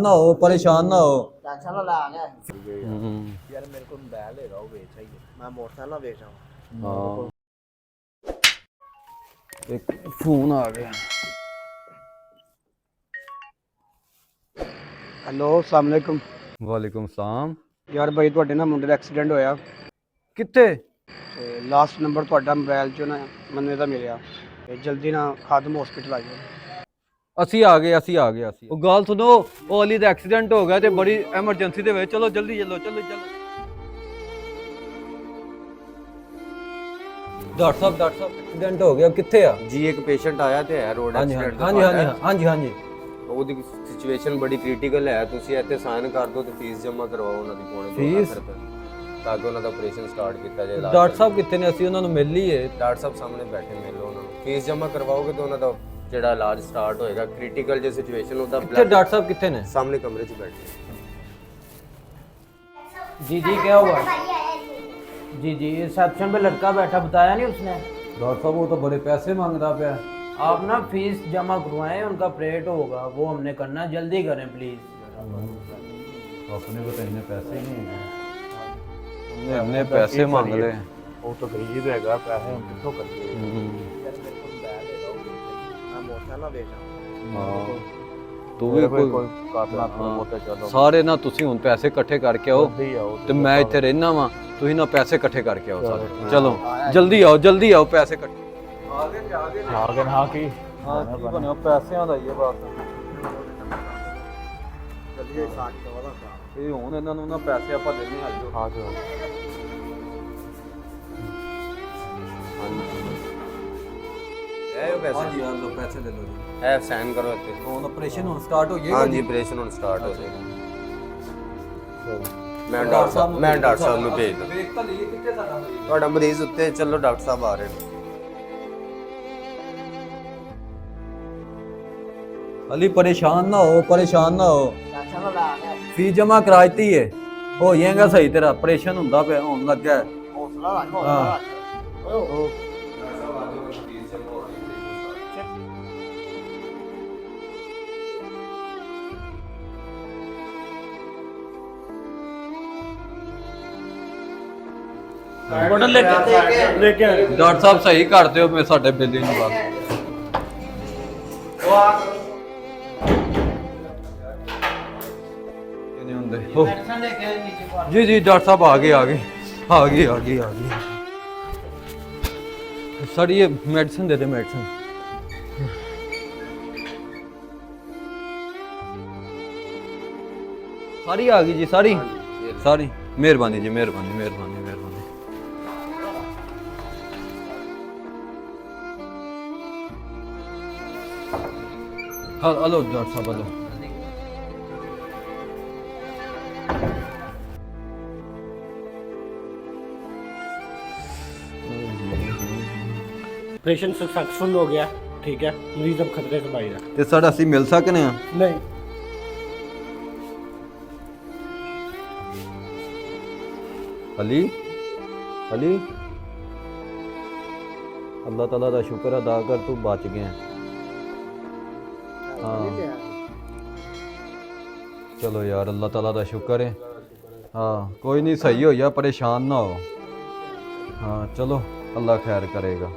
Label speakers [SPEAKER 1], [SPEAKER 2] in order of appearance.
[SPEAKER 1] ना हो, परेशान ना हो।
[SPEAKER 2] टेंशन ना ला गया
[SPEAKER 3] यार मेरे को मोबाइल लेगा वो बेच चाहिए।
[SPEAKER 2] मैं मोटरसाइकिल ना बेच रहा हूँ।
[SPEAKER 1] हाँ, एक फोन आ गया।
[SPEAKER 4] हेलो अस्सलाम वालेकुम।
[SPEAKER 1] वालेकुम सलाम।
[SPEAKER 4] यार भाई ਤੁਹਾਡੇ ਨਾ ਮੁੰਡੇ ਦਾ ਐਕਸੀਡੈਂਟ ਹੋਇਆ
[SPEAKER 1] कित्थे?
[SPEAKER 4] ਤੇ ਲਾਸਟ ਨੰਬਰ ਤੁਹਾਡਾ ਮੋਬਾਈਲ 'ਚੋਂ ਨਾ ਮੈਨੂੰ ਇਹਦਾ ਮਿਲਿਆ ਤੇ ਜਲਦੀ ਨਾ ਖਾਦਮ ਹਸਪੀਟਲ ਆ ਜਾਓ।
[SPEAKER 1] ਅਸੀਂ ਆ ਗਏ ਅਸੀਂ ਆ ਗਏ ਅਸੀਂ। ਉਹ ਗੱਲ ਸੁਣੋ, ਉਹ ਅਲੀ ਦਾ ਐਕਸੀਡੈਂਟ ਹੋ ਗਿਆ ਤੇ ਬੜੀ ਐਮਰਜੈਂਸੀ ਦੇ ਵਿੱਚ। ਚਲੋ ਜਲਦੀ ਚਲੋ ਚਲੋ ਚਲੋ। ਡਾਕਟਰ ਸਾਹਿਬ ਐਕਸੀਡੈਂਟ ਹੋ ਗਿਆ, ਕਿੱਥੇ ਆ?
[SPEAKER 5] ਜੀ ਇੱਕ ਪੇਸ਼ੈਂਟ ਆਇਆ ਤੇ ਹੈ ਰੋਡ
[SPEAKER 1] ਹਾਂਜੀ
[SPEAKER 5] ਐਕਸੀਡੈਂਟ
[SPEAKER 1] ਹਾਂਜੀ ਹਾਂਜੀ ਹਾਂਜੀ ਹਾਂਜੀ।
[SPEAKER 5] ਉਹਦੀ ਸਿਚੁਏਸ਼ਨ ਬੜੀ ਕ੍ਰਿਟੀਕਲ ਹੈ। ਤੁਸੀਂ ਇੱਥੇ ਸਾਈਨ ਕਰ ਦਿਓ ਤੇ ਫੀਸ ਜਮ੍ਹਾਂ ਕਰਵਾਓ ਉਹਨਾਂ ਦੀ ਪੌਣੇ 2
[SPEAKER 1] ਫੀਸ?
[SPEAKER 5] ਲੱਖ ਰੁਪਏ ਤਾਂ ਕਿ ਉਹਨਾਂ ਦਾ ਆਪਰੇਸ਼ਨ ਸਟਾਰਟ ਕੀਤਾ ਜਾਏ।
[SPEAKER 1] ਡਾਕਟਰ ਸਾਹਿਬ ਕਿੱਥੇ ਨੇ? ਅਸੀਂ ਉਹਨਾਂ ਨੂੰ ਮਿਲ ਲਈਏ।
[SPEAKER 5] ਡਾਕਟਰ ਸਾਹਿਬ ਸਾਹਮਣੇ ਬੈਠੇ, ਮਿਲੋ ਉਹਨਾਂ ਨੂੰ। ਫੀਸ ਜਮ੍ਹਾਂ ਕਰਵਾਓਗੇ ਤੇ ਉਹਨਾਂ ਦਾ ਜਿਹੜਾ ਇਲਾਜ ਸਟਾਰਟ ਹੋਏਗਾ। ਕ੍ਰਿਟੀਕਲ ਜੇ ਸਿਚੁਏਸ਼ਨ ਉਹਦਾ
[SPEAKER 1] ਕਿੱਥੇ ਡਾਕਟਰ ਸਾਹਿਬ ਕਿੱਥੇ ਨੇ?
[SPEAKER 5] ਸਾਹਮਣੇ ਕਮਰੇ 'ਚ ਬੈਠੇ।
[SPEAKER 2] जी जी क्या हुआ? जी जी रिसेप्शन पे लड़का बैठा, बताया नहीं उसने?
[SPEAKER 1] डॉक्टर साहब वो तो बड़े पैसे मांग रहा पे।
[SPEAKER 2] आप ना फीस जमा करवाएं, उनका ऑपरेट होगा, वो हमने करना है, जल्दी करें प्लीज।
[SPEAKER 1] अपने को तो इन्हें पैसे ही नहीं है, हमने पैसे मांग रहे हैं।
[SPEAKER 3] वो तो गरीब हैगा, पैसे हम कितों कर दिए।
[SPEAKER 2] यार मेरे को मोबाइल लेगा वो बेच चाहिए। मैं मोटरसाइकिल ना बेच रहा हूँ।
[SPEAKER 1] हाँ, तू भी कोई
[SPEAKER 3] ਕਾਟਨਾ ਮੋਟਾ ਚਲੋ
[SPEAKER 1] ਸਾਰੇ ਨਾ ਤੁਸੀਂ ਹੁਣ ਪੈਸੇ ਇਕੱਠੇ ਕਰਕੇ ਆਓ
[SPEAKER 3] ਜਲਦੀ ਆਓ
[SPEAKER 1] ਤੇ ਮੈਂ ਇੱਥੇ ਰਹਿਣਾ ਵਾਂ। ਤੁਸੀਂ ਨਾ ਪੈਸੇ ਇਕੱਠੇ ਕਰਕੇ ਆਓ ਸਾਰੇ। ਚਲੋ ਜਲਦੀ ਆਓ ਪੈਸੇ ਇਕੱਠੇ। ਆ ਗਏ
[SPEAKER 3] ਆਗੇ ਨਾ ਕੀ
[SPEAKER 1] ਹਾਂ, ਕੀ ਬਣਿਆ? ਪੈਸਿਆਂ ਦਾ ਹੀ ਹੈ ਬਸ।
[SPEAKER 2] जल्दी 60 का वाला था।
[SPEAKER 1] ਇਹ ਹੁਣ ਇਹਨਾਂ ਨੂੰ ਨਾ ਪੈਸੇ ਆਪਾਂ ਦੇਣੇ ਆ ਜੋ।
[SPEAKER 3] ਆ ਜਾਓ।
[SPEAKER 5] ਇਹ ਉਹ ਪੈਸੇ
[SPEAKER 1] ਹਾਂਜੀ, ਆ ਲਓ ਪੈਸੇ ਲੈ ਲਓ ਜੀ।
[SPEAKER 5] ਇਹ ਸਾਈਨ ਕਰੋ ਇੱਥੇ।
[SPEAKER 1] ਹੁਣ ਆਪਰੇਸ਼ਨ ਹੁਣ ਸਟਾਰਟ ਹੋ ਜਾਏਗਾ
[SPEAKER 5] ਹਾਂਜੀ, ਆਪਰੇਸ਼ਨ ਹੁਣ ਸਟਾਰਟ ਹੋ ਜਾਏਗਾ। ਮੈਂ ਡਾਕਟਰ ਸਾਹਿਬ ਨੂੰ ਭੇਜ ਦਾਂ।
[SPEAKER 1] ਵੇਖ ਤਾਂ ਲਈਏ ਕਿੱਥੇ ਸਾਡਾ ਮਰੀਜ਼।
[SPEAKER 5] ਤੁਹਾਡਾ ਮਰੀਜ਼ ਉੱਤੇ, ਚਲੋ ਡਾਕਟਰ ਸਾਹਿਬ ਆ ਰਹੇ ਨੇ।
[SPEAKER 1] अली परेशान ना हो, परेशान ना हो।
[SPEAKER 2] टेंशन ना ला गया
[SPEAKER 1] फीस जमा कराती है, हो जाएगा सही। तेरा ऑपरेशन होंदा पे होने लग गया है।
[SPEAKER 2] हौसला रख, हौसला रख।
[SPEAKER 3] ਬੋਤਲ ਲੈ ਕੇ
[SPEAKER 1] डॉक्टर साहब सही करते हो, मैं साडे बिल्ली नु बस। ये नहीं हुंदे। हो
[SPEAKER 2] टेंशन लेके नीचे पा।
[SPEAKER 1] जी जी डॉक्टर साहब आ गए। सर ये मेडिसिन दे दे, मेडिसिन। सारी आ गई जी, सारी मेहरबानी जी, मेहरबानी। हेलो डॉक्टर साहब, हेलो।
[SPEAKER 3] ਆਪਰੇਸ਼ਨ ਸਕਸੈਸਫੁਲ ਹੋ ਗਿਆ। ਠੀਕ ਹੈ, ਮਰੀਜ਼ ਅਬ ਖਤਰੇ से बाहर है।
[SPEAKER 1] ਤੇ ਸਰ ਅਸੀਂ ਮਿਲ ਸਕਨੇ ਆ?
[SPEAKER 3] नहीं
[SPEAKER 1] अली अल्लाह ताला का शुक्र अदा कर, तू बच गया। हाँ चलो यार, अल्लाह ताला का शुक्र है। हाँ कोई नहीं, सही हो जा, परेशान ना हो। हाँ चलो, अल्लाह खैर करेगा।